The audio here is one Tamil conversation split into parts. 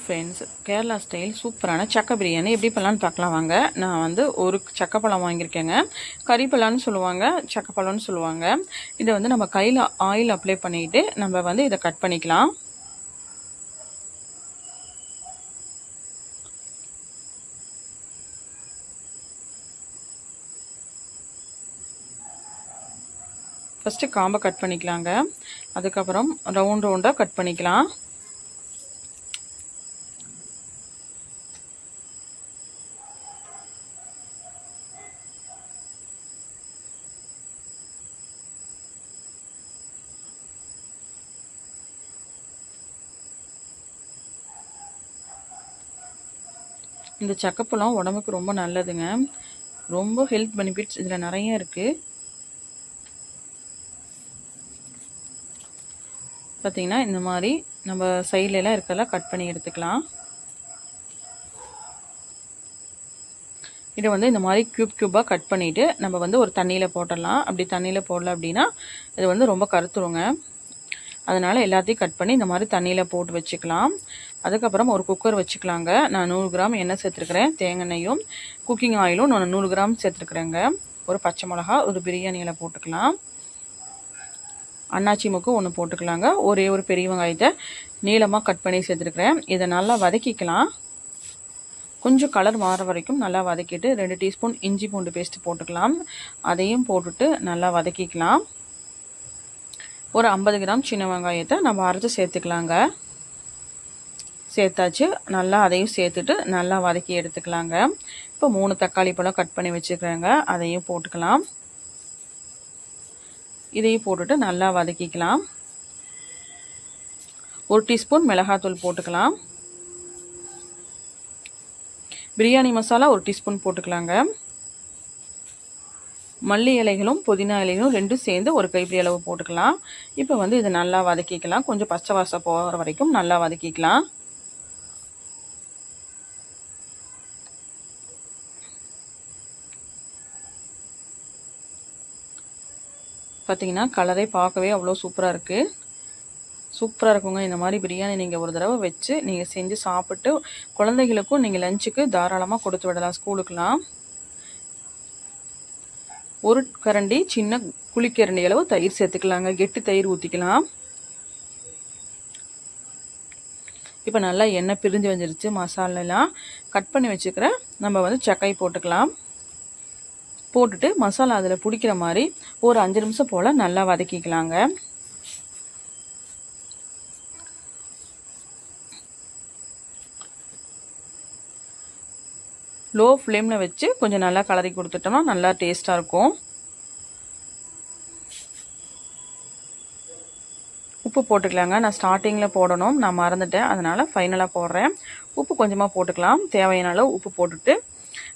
ஃப்ரெண்ட்ஸ், கேரளா ஸ்டைல் சூப்பரான சக்கை பிரியாணி எப்படி பண்ணலான்னு பார்க்கலாம் வாங்க. நான் வந்து ஒரு சக்கைப்பழம் வாங்கியிருக்கேங்க. கறிப்பழம்னு சொல்லுவாங்க, சக்கைப்பழம்னு சொல்லுவாங்க. இதை வந்து நம்ம கையில் ஆயில் அப்ளை பண்ணிவிட்டு நம்ம வந்து இதை கட் பண்ணிக்கலாம். ஃபஸ்ட்டு காம்பை கட் பண்ணிக்கலாங்க. அதுக்கப்புறம் ரவுண்டாக கட் பண்ணிக்கலாம். இந்த சக்கைப்பழம் உடம்புக்கு ரொம்ப நல்லதுங்க. ரொம்ப ஹெல்த் பெனிஃபிட்ஸ் இதில் நிறைய இருக்குது. பார்த்திங்கன்னா இந்த மாதிரி நம்ம சைட்லலாம் இருக்கெல்லாம் கட் பண்ணி எடுத்துக்கலாம். இதை வந்து இந்த மாதிரி க்யூபாக கட் பண்ணிவிட்டு நம்ம வந்து ஒரு தண்ணியில் போட்டுடலாம். அப்படி தண்ணியில் போடல அப்படின்னா இது வந்து ரொம்ப கருத்துருங்க. அதனால் எல்லாத்தையும் கட் பண்ணி இந்த மாதிரி தண்ணியில் போட்டு வச்சுக்கலாம். அதுக்கப்புறம் ஒரு குக்கர் வச்சுக்கலாங்க. நான் 100 கிராம் எண்ணெய் சேர்த்துருக்குறேன். தேங்காயும் குக்கிங் ஆயிலும் நான் 100 கிராம் சேர்த்துருக்குறேங்க. ஒரு பச்சை மிளகா, ஒரு பிரியாணி இலை போட்டுக்கலாம். அன்னாச்சி மூக்கு ஒன்று போட்டுக்கலாங்க. ஒரே ஒரு பெரிய வெங்காயத்தை நீளமாக கட் பண்ணி சேர்த்துருக்குறேன். இதை நல்லா வதக்கிக்கலாம். கொஞ்சம் கலர் மாற வரைக்கும் நல்லா வதக்கிட்டு 2 டீஸ்பூன் இஞ்சி பூண்டு பேஸ்ட் போட்டுக்கலாம். அதையும் போட்டுட்டு நல்லா வதக்கிக்கலாம். ஒரு 50 கிராம் சின்ன வெங்காயத்தை நம்ம அரைச்சி சேர்த்துக்கலாங்க. சேர்த்தாச்சு. நல்லா அதையும் சேர்த்துட்டு நல்லா வதக்கி எடுத்துக்கலாங்க. இப்போ 3 தக்காளி பழம் கட் பண்ணி வச்சுக்கிறேங்க. அதையும் போட்டுக்கலாம். இதையும் போட்டுட்டு நல்லா வதக்கிக்கலாம். 1 டீஸ்பூன் மிளகாத்தூள் போட்டுக்கலாம். பிரியாணி மசாலா 1 டீஸ்பூன் போட்டுக்கலாங்க. மல்லி இலைகளும் புதினா இலைகளும் ரெண்டும் சேர்ந்து ஒரு கைப்பிடி அளவு போட்டுக்கலாம். இப்போ வந்து இதை நல்லா வதக்கிக்கலாம். கொஞ்சம் பச்சை வாசம் போகிற வரைக்கும் நல்லா வதக்கிக்கலாம். பார்த்திங்கன்னா கலரே பார்க்கவே அவ்வளோ சூப்பராக இருக்குது. சூப்பராக இருக்குங்க. இந்த மாதிரி பிரியாணி நீங்கள் ஒரு தடவை வச்சு நீங்கள் செஞ்சு சாப்பிட்டு குழந்தைகளுக்கும் நீங்கள் லஞ்சுக்கு தாராளமாக கொடுத்து விடலாம். ஸ்கூலுக்கெலாம் ஒரு கரண்டி சின்ன குழிக்கரண்டி அளவு தயிர் சேர்த்துக்கலாங்க. கெட்டி தயிர் ஊற்றிக்கலாம். இப்போ நல்லா எண்ணெய் பிரிஞ்சு வந்துருச்சு. மசாலெல்லாம் கட் பண்ணி வச்சுக்கிற நம்ம வந்து சக்கை போட்டுக்கலாம். போட்டுட்டு மசாலா அதில் பிடிக்கிற மாதிரி ஒரு 5 நிமிஷம் போல் நல்லா வதக்கிக்கலாங்க. லோ ஃப்ளேமில் வச்சு கொஞ்சம் நல்லா கலரி கொடுத்துட்டோம்னா நல்லா டேஸ்ட்டாக இருக்கும். உப்பு போட்டுக்கலாங்க. நான் ஸ்டார்டிங்கில் போடணும், நான் மறந்துட்டேன். அதனால் ஃபைனலாக போடுறேன். உப்பு கொஞ்சமாக போட்டுக்கலாம். தேவையான அளவு உப்பு போட்டுட்டு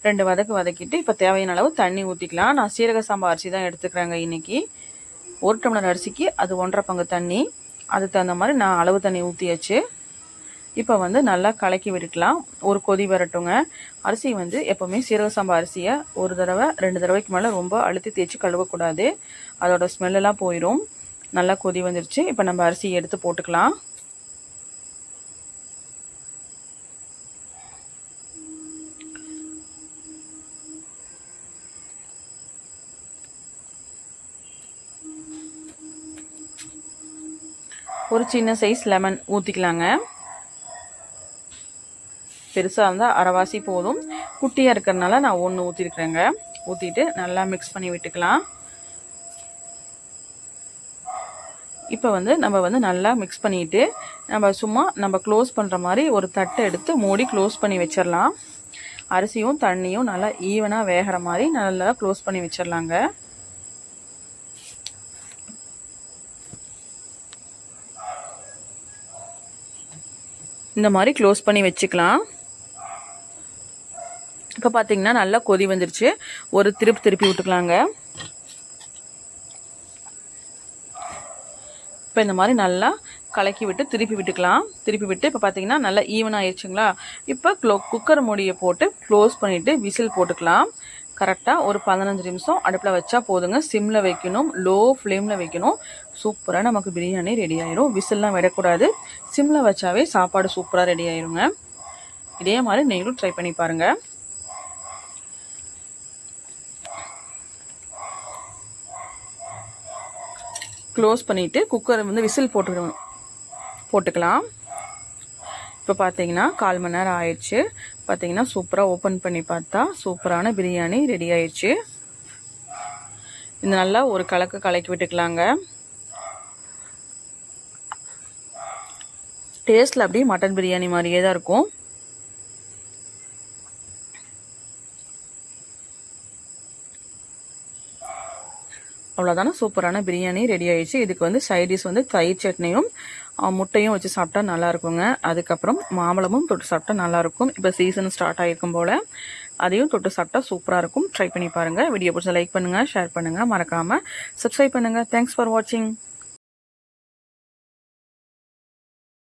2 வதக்கிட்டு இப்போ தேவையான அளவு தண்ணி ஊற்றிக்கலாம். நான் சீரக சாம்பார் அரிசி தான் எடுத்துக்கிறேங்க இன்றைக்கி. 1 டம்ளர் அரிசிக்கு அது 1.5 பங்கு தண்ணி. அதுக்கு தகுந்த மாதிரி நான் அளவு தண்ணி ஊற்றியாச்சு. இப்போ வந்து நல்லா கலக்கி விட்டுக்கலாம். ஒரு கொதி வரட்டுங்க. அரிசி வந்து எப்போவுமே சீரக சாம்பார் அரிசியை 1 தடவை 2 தடவைக்கு மேலே ரொம்ப அழுத்தி தேய்ச்சி கழுவக்கூடாது. அதோட ஸ்மெல்லெல்லாம் போயிடும். நல்லா கொதி வந்துருச்சு. இப்போ நம்ம அரிசி எடுத்து போட்டுக்கலாம். ஒரு சின்ன சைஸ் லெமன் ஊற்றிக்கலாங்க. பெருசாக இருந்தால் அரைவாசி போதும். குட்டியாக இருக்கிறதுனால நான் 1 ஊற்றிருக்கிறேங்க. ஊற்றிட்டு நல்லா மிக்ஸ் பண்ணி விட்டுக்கலாம். இப்போ வந்து நம்ம வந்து நல்லா மிக்ஸ் பண்ணிவிட்டு நம்ம க்ளோஸ் பண்ணுற மாதிரி ஒரு தட்டை எடுத்து மூடி க்ளோஸ் பண்ணி வச்சிடலாம். அரிசியும் தண்ணியும் நல்லா ஈவனாக வேகிற மாதிரி நல்லா க்ளோஸ் பண்ணி வச்சிடலாங்க. இந்த மாதிரி க்ளோஸ் பண்ணி வச்சுக்கலாம். இப்போ பார்த்திங்கன்னா நல்லா கொதி வந்துருச்சு. ஒரு திருப்பி விட்டுக்கலாங்க. இப்போ இந்த மாதிரி நல்லா கலக்கி விட்டு திருப்பி விட்டுக்கலாம். திருப்பி விட்டு இப்போ பார்த்திங்கன்னா நல்லா ஈவனாக ஆயிடுச்சுங்களா. இப்போ குக்கர் மூடியை போட்டு க்ளோஸ் பண்ணிவிட்டு விசில் போட்டுக்கலாம். கரெக்டாக ஒரு 15 நிமிஷம் அடுப்பில் வச்சா போதுங்க. சிம்மில் வைக்கணும், லோ ஃப்ளேமில் வைக்கணும். சூப்பராக நமக்கு பிரியாணி ரெடி ஆயிரும். விசில்லாம் விடக்கூடாது, சிம்மில் வச்சாவே சாப்பாடு சூப்பராக ரெடி ஆயிருங்க. இதே மாதிரி நீங்களும் ட்ரை பண்ணி பாருங்கள். க்ளோஸ் பண்ணிவிட்டு குக்கரை வந்து விசில் போட்டுக்கலாம். இப்போ பார்த்தீங்கன்னா 1/4 மணி நேரம் ஆயிடுச்சு. பார்த்தீங்கன்னா சூப்பராக ஓப்பன் பண்ணி பார்த்தா சூப்பரான பிரியாணி ரெடி ஆயிடுச்சு. இது நல்லா ஒரு கலக்கி விட்டுக்கலாங்க. டேஸ்ட்டில் அப்படியே மட்டன் பிரியாணி மாதிரியே தான் இருக்கும். அவ்வளோதானே, சூப்பரான பிரியாணி ரெடி ஆயிடுச்சு. இதுக்கு வந்து சைடிஷ் வந்து தயிர் சட்னியும் முட்டையும் வச்சு சாப்பிட்டா நல்லா இருக்குங்க. அதுக்கப்புறம் மாம்பழமும் தொட்டு சாப்பிட்டா நல்லாயிருக்கும். இப்போ சீசன் ஸ்டார்ட் ஆகிருக்கும் போல் அதையும் தொட்டு சாப்பிட்டா சூப்பராக இருக்கும். ட்ரை பண்ணி பாருங்கள். வீடியோ பிடிச்சா லைக் பண்ணுங்கள், ஷேர் பண்ணுங்கள், மறக்காமல் சப்ஸ்கிரைப் பண்ணுங்கள். தேங்க்ஸ் ஃபார் வாட்சிங்.